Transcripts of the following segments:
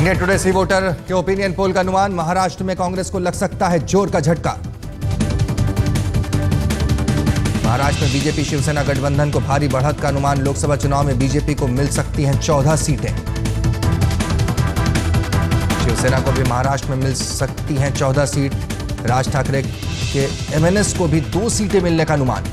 India today सी voter के opinion poll का अनुमान, महाराष्ट्र में कांग्रेस को लग सकता है जोर का झटका। महाराष्ट्र में बीजेपी शिवसेना गठबंधन को भारी बढ़त का अनुमान, लोकसभा चुनाव में बीजेपी को मिल सकती हैं 14 सीटें। शिवसेना को भी महाराष्ट्र में मिल सकती हैं 14 सीट। राज ठाकरे के एमएनएस को भी 2 सीटें मिलने का अनुमान।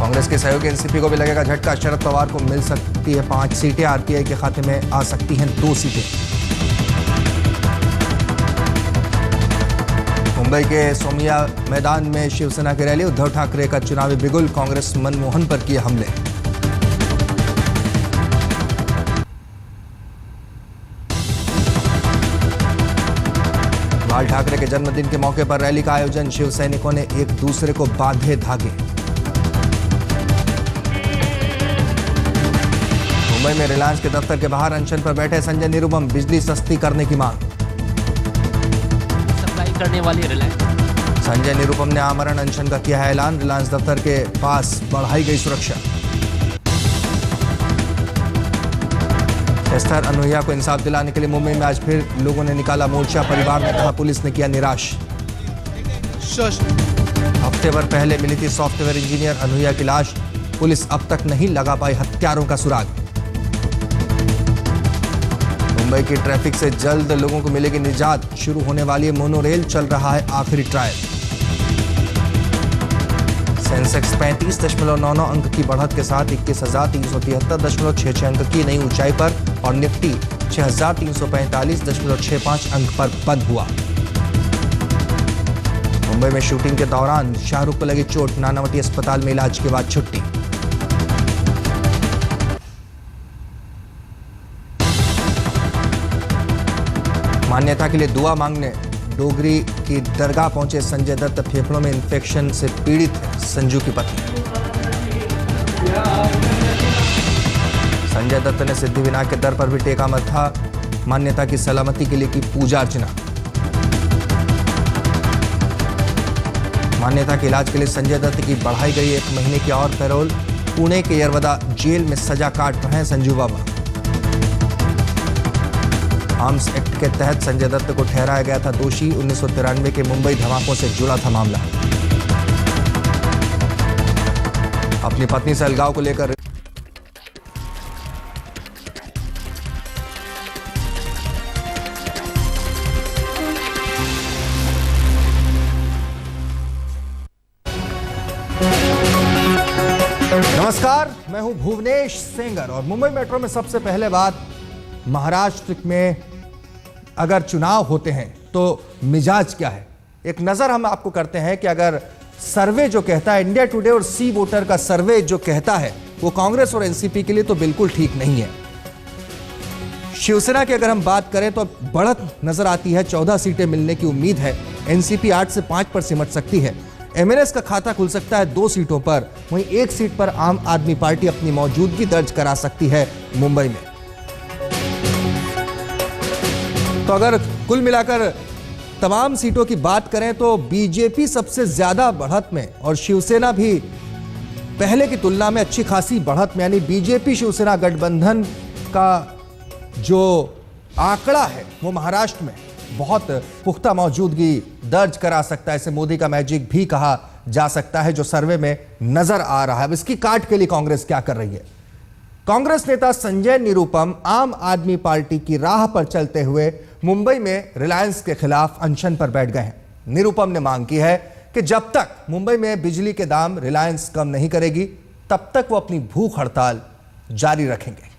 कांग्रेस के सहयोगी एनसीपी को भी लगेगा झटका, शरद पवार को मिल सकती है 5 सीटें। आरपीआई के खाते में आ सकती हैं 2 सीटें। मुंबई के सोमिया मैदान में शिवसेना की रैली, उद्धव ठाकरे का चुनावी बिगुल, कांग्रेस मनमोहन पर किए हमले। बाल ठाकरे के जन्मदिन के मौके पर रैली का आयोजन, शिव सैनिकों ने एक दूसरे को बांधे धागे। मुंबई में रिलायंस के दफ्तर के बाहर अनशन पर बैठे संजय निरुपम, बिजली सस्ती करने की मांग। सप्लाई करने वाली रिलायंस। संजय निरुपम ने आमरण अनशन का किया है ऐलान, रिलायंस दफ्तर के पास बढ़ाई गई सुरक्षा। एस्थर अनुया को इंसाफ दिलाने के लिए मुंबई में आज फिर लोगों ने निकाला मोर्चा, परिवार ने कहा पुलिस ने किया निराश। हफ्ते भर पहले मिली थी सॉफ्टवेयर इंजीनियर अनुया की लाश, पुलिस अब तक नहीं लगा पाई हत्यारों का सुराग। मुंबई की ट्रैफिक से जल्द लोगों को मिलेगी निजात, शुरू होने वाली है मोनोरेल, चल रहा है आखिरी ट्रायल। सेंसेक्स 35.99 अंक की बढ़त के साथ 21,373.66 अंक की नई ऊंचाई पर और निफ्टी 6,345.65 अंक पर बंद हुआ। मुंबई में शूटिंग के दौरान शाहरुख को लगी चोट, नानावटी अस्पताल में इलाज के बाद छुट्टी। मान्यता के लिए दुआ मांगने डोगरी की दरगाह पहुंचे संजय दत्त, फेफड़ों में इंफेक्शन से पीड़ित है संजू की पत्नी। संजय दत्त ने सिद्धिविनायक के दर पर भी टेका मत्था, मान्यता की सलामती के लिए की पूजा अर्चना। मान्यता के इलाज के लिए संजय दत्त की बढ़ाई गई 1 महीने की और पैरोल, पुणे के यरवदा जेल में सजा काट रहे हैं संजू बाबा। आर्म्स एक्ट के तहत संजय दत्त को ठहराया गया था दोषी, 1993 के मुंबई धमाकों से जुड़ा था मामला। अपनी पत्नी से अलगाव को लेकर नमस्कार, मैं हूं भुवनेश सेंगर और मुंबई मेट्रो में सबसे पहले बात, महाराष्ट्र में अगर चुनाव होते हैं तो मिजाज क्या है, एक नजर हम आपको करते हैं कि अगर सर्वे जो कहता है, इंडिया टुडे और सी वोटर का सर्वे जो कहता है, वो कांग्रेस और एनसीपी के लिए तो बिल्कुल ठीक नहीं है। शिवसेना की अगर हम बात करें तो बढ़त नजर आती है, 14 सीटें मिलने की उम्मीद है। एनसीपी 8 से 5 पर सिमट सकती है। एमएनएस का खाता खुल सकता है 2 सीटों पर, वहीं 1 सीट पर आम आदमी पार्टी अपनी मौजूदगी दर्ज करा सकती है मुंबई में। तो अगर कुल मिलाकर तमाम सीटों की बात करें तो बीजेपी सबसे ज्यादा बढ़त में और शिवसेना भी पहले की तुलना में अच्छी खासी बढ़त में, यानी बीजेपी शिवसेना गठबंधन का जो आंकड़ा है वो महाराष्ट्र में बहुत पुख्ता मौजूदगी दर्ज करा सकता है। इसे मोदी का मैजिक भी कहा जा सकता है जो सर्वे में नजर आ रहा है। अब इसकी काट के लिए कांग्रेस क्या कर रही है? कांग्रेस नेता संजय निरुपम आम आदमी पार्टी की राह पर चलते हुए मुंबई में रिलायंस के खिलाफ अनशन पर बैठ गए हैं। निरुपम ने मांग की है कि जब तक मुंबई में बिजली के दाम रिलायंस कम नहीं करेगी तब तक वो अपनी भूख हड़ताल जारी रखेंगे।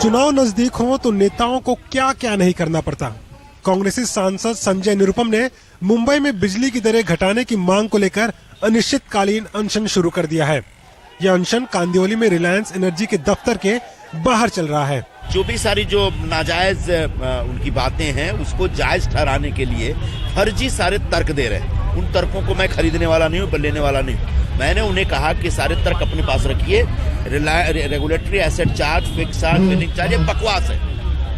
चुनाव नजदीक हो तो नेताओं को क्या क्या नहीं करना पड़ता। कांग्रेसी सांसद संजय निरुपम ने मुंबई में बिजली की दरें घटाने की मांग को लेकर अनिश्चितकालीन अनशन शुरू कर दिया है। यह अनशन कांदिवली में रिलायंस एनर्जी के दफ्तर के बाहर चल रहा है। जो भी सारी जो नाजायज उनकी बातें हैं उसको जायज ठहराने के लिए फर्जी सारे तर्क दे रहे हैं। उन तर्कों को मैं खरीदने वाला नहीं हूँ, पर लेने वाला नहीं हूँ। मैंने उन्हें कहा कि सारे तर्क अपने पास रखिए। Regulatory asset charge, fix charge, billing charge, ये बकवास है।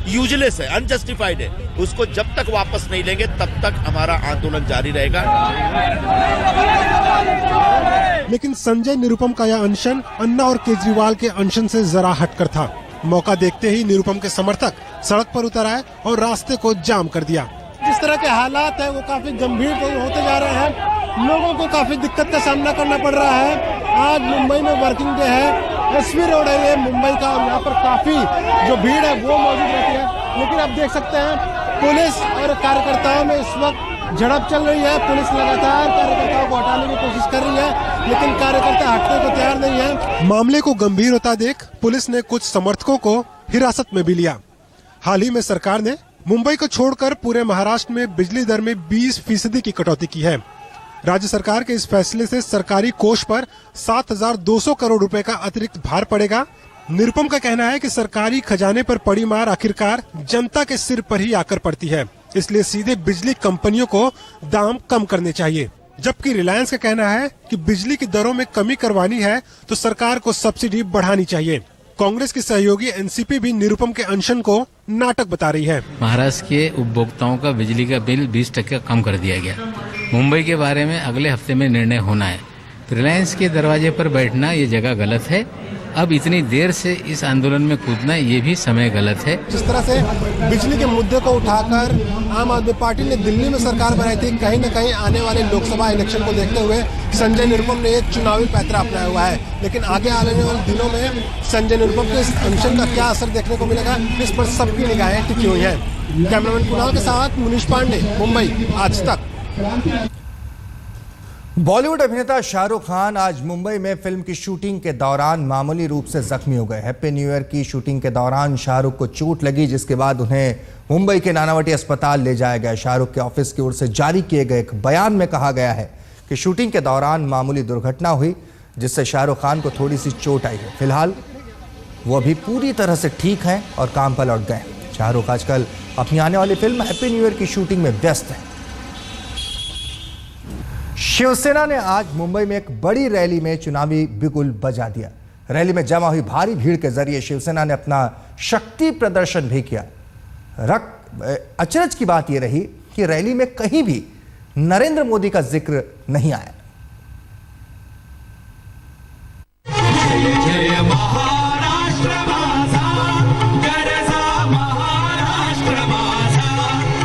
यूजलेस है, अनजस्टिफाइड है। उसको जब तक वापस नहीं लेंगे तब तक हमारा आंदोलन जारी रहेगा। लेकिन संजय निरुपम का यह अनशन अन्ना और केजरीवाल के अनशन से जरा हटकर था। मौका देखते ही निरुपम के समर्थक सड़क पर उतर आए और रास्ते को जाम कर दिया। जिस तरह के हालात है वो काफी गंभीर होते जा रहे हैं, लोगों को काफी दिक्कत का सामना करना पड़ रहा है। आज मुंबई में वर्किंग डे है, एसवी रोड है ये मुंबई का, और यहाँ पर काफी जो भीड़ है वो मौजूद रहती है। लेकिन आप देख सकते हैं पुलिस और कार्यकर्ताओं में इस वक्त झड़प चल रही है। पुलिस लगातार कार्यकर्ताओं को हटाने की कोशिश कर रही है, लेकिन कार्यकर्ता हटने को तैयार नहीं है। मामले को गंभीर होता देख पुलिस ने कुछ समर्थकों को हिरासत में भी लिया। हाल ही में सरकार ने मुंबई को छोड़कर पूरे महाराष्ट्र में बिजली दर में 20% की कटौती की है। राज्य सरकार के इस फैसले से सरकारी कोष पर 7,200 करोड़ रुपए का अतिरिक्त भार पड़ेगा। निरुपम का कहना है कि सरकारी खजाने पर पड़ी मार आखिरकार जनता के सिर पर ही आकर पड़ती है, इसलिए सीधे बिजली कंपनियों को दाम कम करने चाहिए। जबकि रिलायंस का कहना है कि बिजली की दरों में कमी करवानी है तो सरकार को सब्सिडी बढ़ानी चाहिए। कांग्रेस की सहयोगी एनसीपी भी निरुपम के अनशन को नाटक बता रही है। महाराष्ट्र के उपभोक्ताओं का बिजली का बिल 20% कम कर दिया गया। मुंबई के बारे में अगले हफ्ते में निर्णय होना है। रिलायंस के दरवाजे पर बैठना ये जगह गलत है। अब इतनी देर से इस आंदोलन में कूदना ये भी समय गलत है। जिस तरह से बिजली के मुद्दे को उठाकर आम आदमी पार्टी ने दिल्ली में सरकार बनाई थी, कहीं न कहीं आने वाले लोकसभा इलेक्शन को देखते हुए संजय निरुपम ने एक चुनावी पैतरा अपनाया हुआ है। लेकिन आगे आने वाले दिनों में संजय निरुपम के इस अनशन का क्या असर देखने को मिलेगा, इस पर सबकी निगाहें टिकी हुई है। कैमरामैन कुणाल के साथ मुनीश पांडे, मुंबई, आज तक। बॉलीवुड अभिनेता शाहरुख खान आज मुंबई में फिल्म की शूटिंग के दौरान मामूली रूप से जख्मी हो गए। हैप्पी न्यू ईयर की शूटिंग के दौरान शाहरुख को चोट लगी, जिसके बाद उन्हें मुंबई के नानावटी अस्पताल ले जाया गया। शाहरुख के ऑफिस की ओर से जारी किए गए एक बयान में कहा गया है कि शूटिंग के दौरान मामूली दुर्घटना हुई, जिससे शाहरुख खान को थोड़ी सी चोट आई है। फिलहाल वो अभी पूरी तरह से ठीक हैं और काम पर लौट गए। शाहरुख आजकल अपनी आने वाली फिल्म हैप्पी न्यू ईयर की शूटिंग में व्यस्त है। शिवसेना ने आज मुंबई में एक बड़ी रैली में चुनावी बिगुल बजा दिया। रैली में जमा हुई भारी भीड़ के जरिए शिवसेना ने अपना शक्ति प्रदर्शन भी किया। अचरज की बात यह रही कि रैली में कहीं भी नरेंद्र मोदी का जिक्र नहीं आया।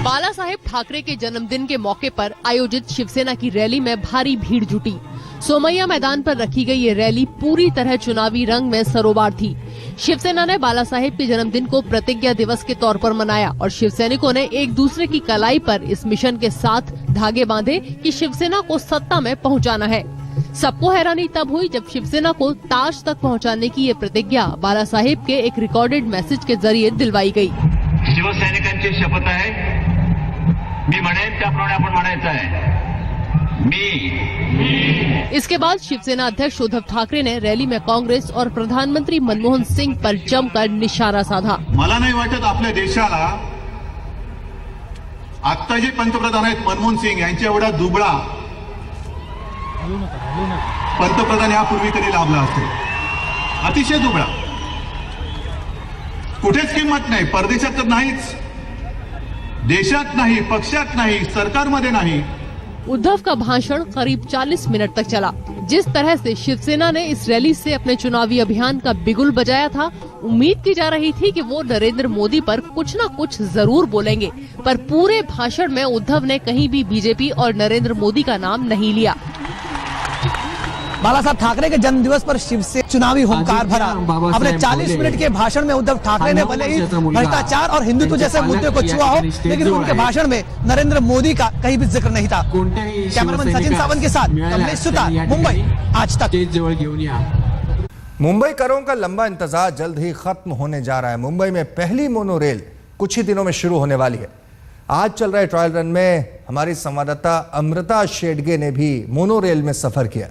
बाला साहेब ठाकरे के जन्मदिन के मौके पर आयोजित शिवसेना की रैली में भारी भीड़ जुटी। सोमैया मैदान पर रखी गई ये रैली पूरी तरह चुनावी रंग में सरोबार थी। शिवसेना ने बाला साहेब के जन्मदिन को प्रतिज्ञा दिवस के तौर पर मनाया और शिवसैनिकों ने एक दूसरे की कलाई पर इस मिशन के साथ धागे बांधे कि शिवसेना को सत्ता में पहुंचाना है। सबको हैरानी तब हुई जब शिवसेना को ताज तक पहुंचाने की ये प्रतिज्ञा बाला साहेब के एक रिकॉर्डेड मैसेज के जरिए दिलवाई गई। शिवसैनिकांची शपथ आहे, मी म्हणेन त्याप्रमाणे आपण म्हणायचं आहे, मी। इसके बाद शिवसेना अध्यक्ष उद्धव ठाकरे ने रैली में कांग्रेस और प्रधानमंत्री मनमोहन सिंह पर जमकर निशाना साधा। मला नाही वाटत आपल्या देशाला आता जे पंतप्रधान आहेत मनमोहन सिंग यांच्या एवढा दुबळा पंतप्रधान यापूर्वी कधी लाभला असेल। अतिशय दुबळा, कुठेच किंमत नाही, परदेशात तर नाहीच, देशात नाही, पक्षात नाही, सरकारमध्ये नाही। उद्धव का भाषण करीब 40 मिनट तक चला। जिस तरह से शिवसेना ने इस रैली से अपने चुनावी अभियान का बिगुल बजाया था, उम्मीद की जा रही थी कि वो नरेंद्र मोदी पर कुछ न कुछ जरूर बोलेंगे, पर पूरे भाषण में उद्धव ने कहीं भी बीजेपी और नरेंद्र मोदी का नाम नहीं लिया। बाला साहब ठाकरे के जन्म दिवस पर शिव से चुनावी हुंकार भरा। अपने 40 मिनट के भाषण में उद्धव ठाकरे ने भले ही भ्रष्टाचार और हिंदुत्व जैसे मुद्दे को छुआ हो, लेकिन उनके भाषण में नरेंद्र मोदी का कहीं भी जिक्र नहीं था। कैमरामैन सचिन सावंत के साथ कमलेश सुतार, मुंबई, आज तक। मुंबई करों का लंबा इंतजार जल्द ही खत्म होने जा रहा है। मुंबई में पहली मोनो रेल कुछ ही दिनों में शुरू होने वाली है। आज चल रहे ट्रायल रन में हमारी संवाददाता अमृता शेडगे ने भी मोनो रेल में सफर किया।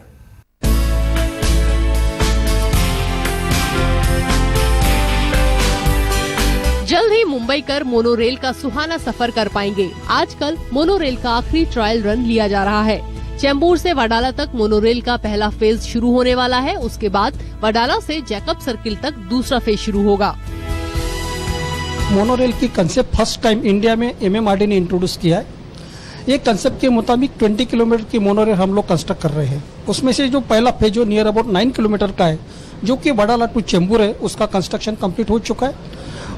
जल्द ही मुंबई कर मोनोरेल का सुहाना सफर कर पाएंगे। आजकल मोनोरेल का आखिरी ट्रायल रन लिया जा रहा है। चेंबूर से वडाला तक मोनोरेल का पहला फेज शुरू होने वाला है। उसके बाद वडाला से जैकब सर्किल तक दूसरा फेज शुरू होगा। मोनोरेल की कंसेप्ट फर्स्ट टाइम इंडिया में MMRD ने इंट्रोड्यूस किया है। ये कंसेप्ट के मुताबिक 20 किलोमीटर की मोनोरेल हम लोग कंस्ट्रक्ट कर रहे हैं। उसमें से जो पहला फेज जो नियर अबाउट 9 किलोमीटर का है, जो कि वडाला टू चेंबूर है, उसका कंस्ट्रक्शन कंप्लीट हो चुका है।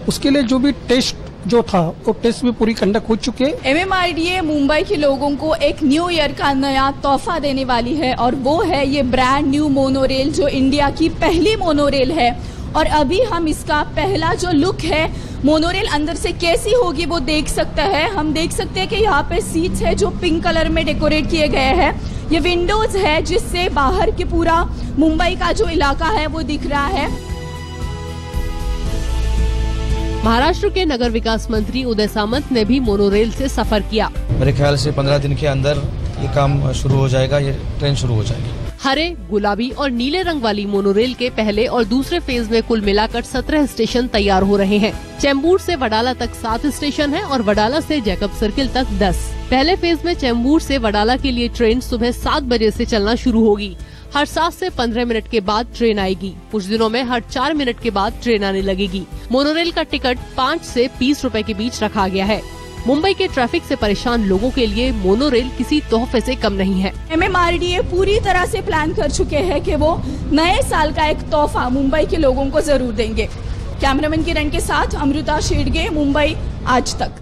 उसके लिए जो भी टेस्ट जो था वो टेस्ट भी पूरी कंडक्ट हो चुके हैं। MMRDA मुंबई के लोगों को एक न्यू ईयर का नया तोहफा देने वाली है और वो है ये ब्रांड न्यू मोनोरेल, जो इंडिया की पहली मोनोरेल है। और अभी हम इसका पहला जो लुक है मोनोरेल अंदर से कैसी होगी वो देख सकते हैं। हम देख सकते हैं कि यहाँ पे सीट्स है जो पिंक कलर में डेकोरेट किए गए हैं। ये विंडोज है जिससे बाहर के पूरा मुंबई का जो इलाका है वो दिख रहा है। महाराष्ट्र के नगर विकास मंत्री उदय सामंत ने भी मोनोरेल से सफर किया। मेरे ख्याल से 15 दिन के अंदर ये काम शुरू हो जाएगा, ये ट्रेन शुरू हो जाएगी। हरे, गुलाबी और नीले रंग वाली मोनोरेल के पहले और दूसरे फेज में कुल मिलाकर 17 स्टेशन तैयार हो रहे हैं। चेंबूर से वडाला तक 7 स्टेशन है और वडाला से जैकब सर्किल तक 10। पहले फेज में चेंबूर से वडाला के लिए ट्रेन सुबह 7 बजे से चलना शुरू होगी। हर 7 से 15 मिनट के बाद ट्रेन आएगी। कुछ दिनों में हर 4 मिनट के बाद ट्रेन आने लगेगी। मोनोरेल का टिकट 5 से 20 रुपए के बीच रखा गया है। मुंबई के ट्रैफिक से परेशान लोगों के लिए मोनोरेल किसी तोहफे से कम नहीं है। MMRDA पूरी तरह से प्लान कर चुके हैं कि वो नए साल का एक तोहफा मुंबई के लोगों को जरूर देंगे। कैमरामैन किरण के साथ अमृता शेडगे, मुंबई आज तक।